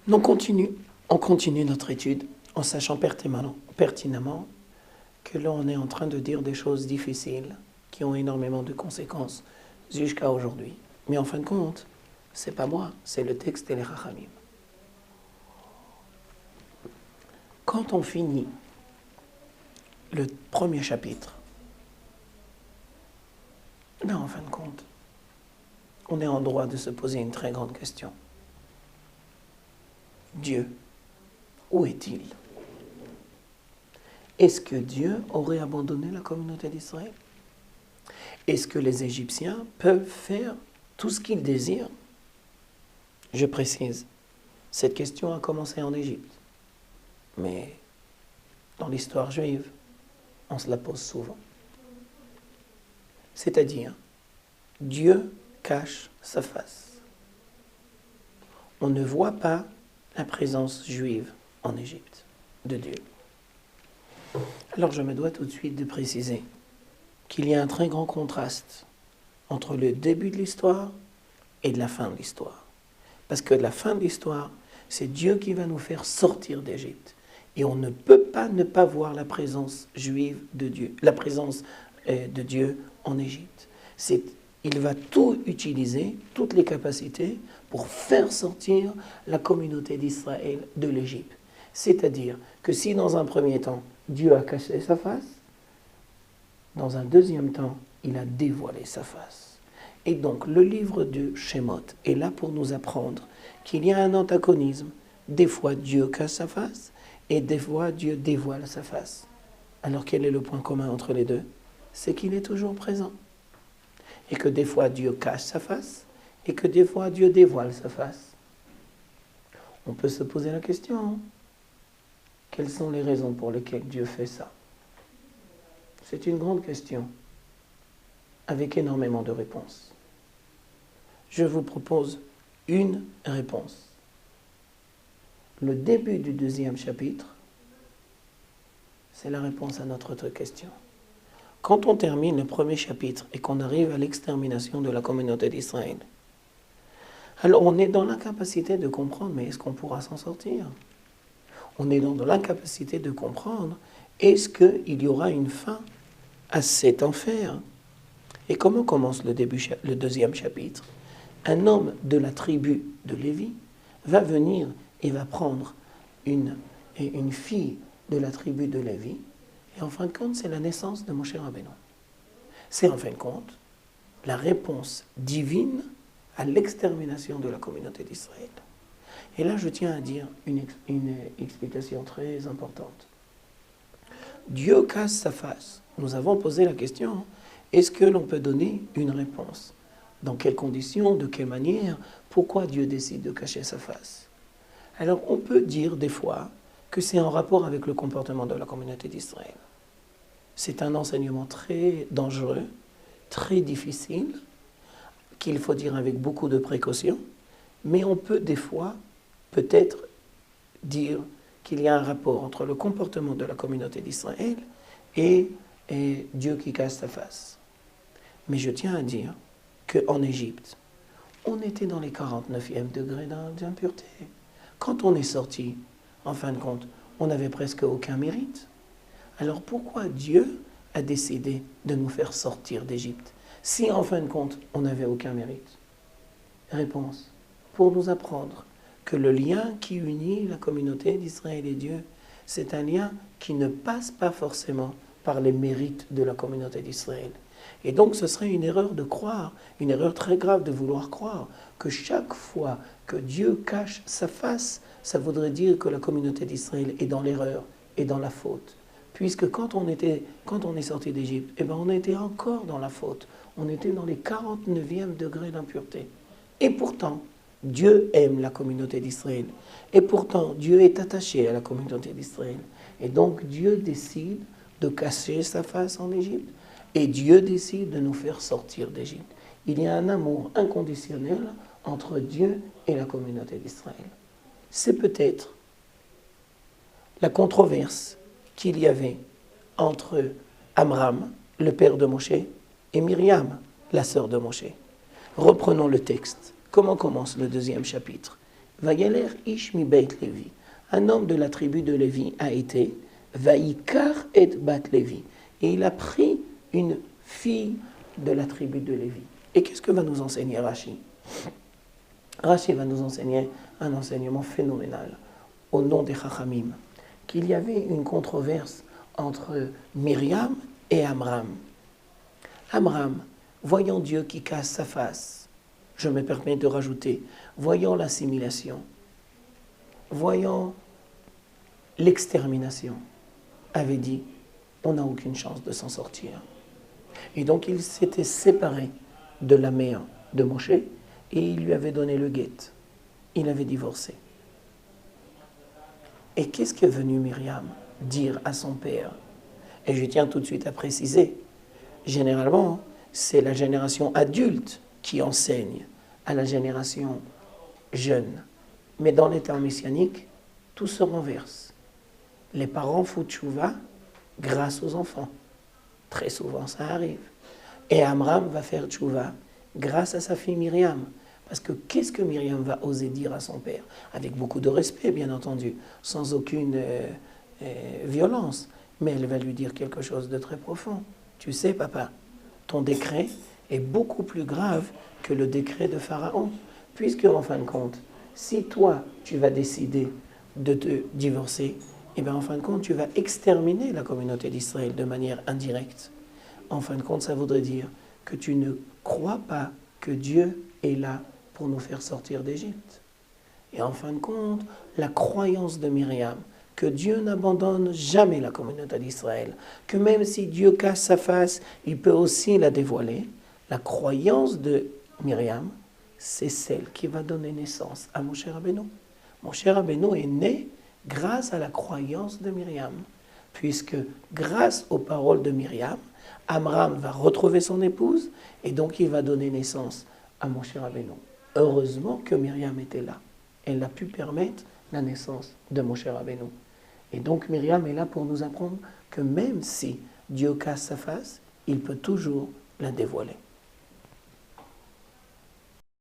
On continue notre étude en sachant pertinemment que là on est en train de dire des choses difficiles qui ont énormément de conséquences jusqu'à aujourd'hui. Mais en fin de compte, c'est pas moi, c'est le texte et les Chachamim. Quand on finit le premier chapitre, là en fin de compte, on est en droit de se poser une très grande question. Dieu, où est-il? Est-ce que Dieu aurait abandonné la communauté d'Israël? Est-ce que les Égyptiens peuvent faire tout ce qu'ils désirent? Je précise, cette question a commencé en Égypte. Mais dans l'histoire juive, on se la pose souvent. C'est-à-dire, Dieu cache sa face. On ne voit pas la présence juive en Égypte de Dieu. Alors je me dois tout de suite de préciser qu'il y a un très grand contraste entre le début de l'histoire et de la fin de l'histoire. Parce que de la fin de l'histoire, c'est Dieu qui va nous faire sortir d'Égypte. Et on ne peut pas ne pas voir la présence juive de Dieu, la présence de Dieu en Égypte. Il va tout utiliser, toutes les capacités, pour faire sortir la communauté d'Israël de l'Égypte. C'est-à-dire que si dans un premier temps, Dieu a caché sa face, dans un deuxième temps, il a dévoilé sa face. Et donc, le livre de Shemot est là pour nous apprendre qu'il y a un antagonisme. Des fois, Dieu cache sa face, et des fois, Dieu dévoile sa face. Alors, quel est le point commun entre les deux? C'est qu'il est toujours présent. Et que des fois, Dieu cache sa face, et que des fois, Dieu dévoile sa face. On peut se poser la question, quelles sont les raisons pour lesquelles Dieu fait ça? C'est une grande question, avec énormément de réponses. Je vous propose une réponse. Le début du deuxième chapitre, c'est la réponse à notre autre question. Quand on termine le premier chapitre et qu'on arrive à l'extermination de la communauté d'Israël, alors on est dans l'incapacité de comprendre, mais est-ce qu'on pourra s'en sortir? On est dans l'incapacité de comprendre, est-ce qu'il y aura une fin à cet enfer? Et comment commence le deuxième chapitre? Un homme de la tribu de Lévi va venir et va prendre une fille de la tribu de Lévi, et en fin de compte, c'est la naissance de Moshe Rabbeinu. C'est en fin de compte la réponse divine à l'extermination de la communauté d'Israël. Et là, je tiens à dire une explication très importante. Dieu cache sa face. Nous avons posé la question, est-ce que l'on peut donner une réponse? Dans quelles conditions? De quelle manière? Pourquoi Dieu décide de cacher sa face? Alors, on peut dire des fois que c'est en rapport avec le comportement de la communauté d'Israël. C'est un enseignement très dangereux, très difficile, qu'il faut dire avec beaucoup de précaution, mais on peut des fois, peut-être, dire qu'il y a un rapport entre le comportement de la communauté d'Israël et Dieu qui cache sa face. Mais je tiens à dire qu'en Égypte, on était dans les 49e degrés d'impureté. Quand on est sorti, en fin de compte, on n'avait presque aucun mérite. Alors pourquoi Dieu a décidé de nous faire sortir d'Égypte, si en fin de compte, on n'avait aucun mérite? Réponse, pour nous apprendre que le lien qui unit la communauté d'Israël et Dieu, c'est un lien qui ne passe pas forcément par les mérites de la communauté d'Israël. Et donc ce serait une erreur de croire, une erreur très grave de vouloir croire que chaque fois que Dieu cache sa face, ça voudrait dire que la communauté d'Israël est dans l'erreur et dans la faute. Puisque quand on est sorti d'Égypte, on était encore dans la faute. On était dans les 49e degrés d'impureté. Et pourtant, Dieu aime la communauté d'Israël. Et pourtant, Dieu est attaché à la communauté d'Israël. Et donc, Dieu décide de cacher sa face en Égypte. Et Dieu décide de nous faire sortir d'Égypte. Il y a un amour inconditionnel entre Dieu et la communauté d'Israël. C'est peut-être la controverse qu'il y avait entre Amram, le père de Moshe, et Myriam, la sœur de Moshe. Reprenons le texte. Comment commence le deuxième chapitre? Vayeler ish mi beit Lévi. Un homme de la tribu de Lévi a été Vaikar et bat Lévi. Et il a pris une fille de la tribu de Lévi. Et qu'est-ce que va nous enseigner Rashi? Rashi va nous enseigner un enseignement phénoménal au nom des Chachamim, qu'il y avait une controverse entre Myriam et Amram. Amram, voyant Dieu qui casse sa face, je me permets de rajouter, voyant l'assimilation, voyant l'extermination, avait dit, on n'a aucune chance de s'en sortir. Et donc il s'était séparé de la mère de Moshe et il lui avait donné le guet. Il avait divorcé. Et qu'est-ce qu'est venu Myriam dire à son père? Et je tiens tout de suite à préciser, généralement, c'est la génération adulte qui enseigne à la génération jeune. Mais dans les temps messianiques, tout se renverse. Les parents font tchouva grâce aux enfants. Très souvent, ça arrive. Et Amram va faire tchouva grâce à sa fille Myriam. Parce que qu'est-ce que Myriam va oser dire à son père? Avec beaucoup de respect, bien entendu, sans aucune violence. Mais elle va lui dire quelque chose de très profond. Tu sais, papa, ton décret est beaucoup plus grave que le décret de Pharaon. Puisque, en fin de compte, si toi, tu vas décider de te divorcer, et bien en fin de compte, tu vas exterminer la communauté d'Israël de manière indirecte. En fin de compte, ça voudrait dire que tu ne crois pas que Dieu est là pour nous faire sortir d'Égypte. Et en fin de compte, la croyance de Myriam, que Dieu n'abandonne jamais la communauté d'Israël, que même si Dieu casse sa face, il peut aussi la dévoiler, la croyance de Myriam, c'est celle qui va donner naissance à Moshe Rabbeinu. Moshe Rabbeinu est né grâce à la croyance de Myriam, puisque grâce aux paroles de Myriam, Amram va retrouver son épouse et donc il va donner naissance à Moshe Rabbeinu. Heureusement que Myriam était là. Elle a pu permettre la naissance de Moshe Rabbeinu. Et donc Myriam est là pour nous apprendre que même si Dieu casse sa face, il peut toujours la dévoiler.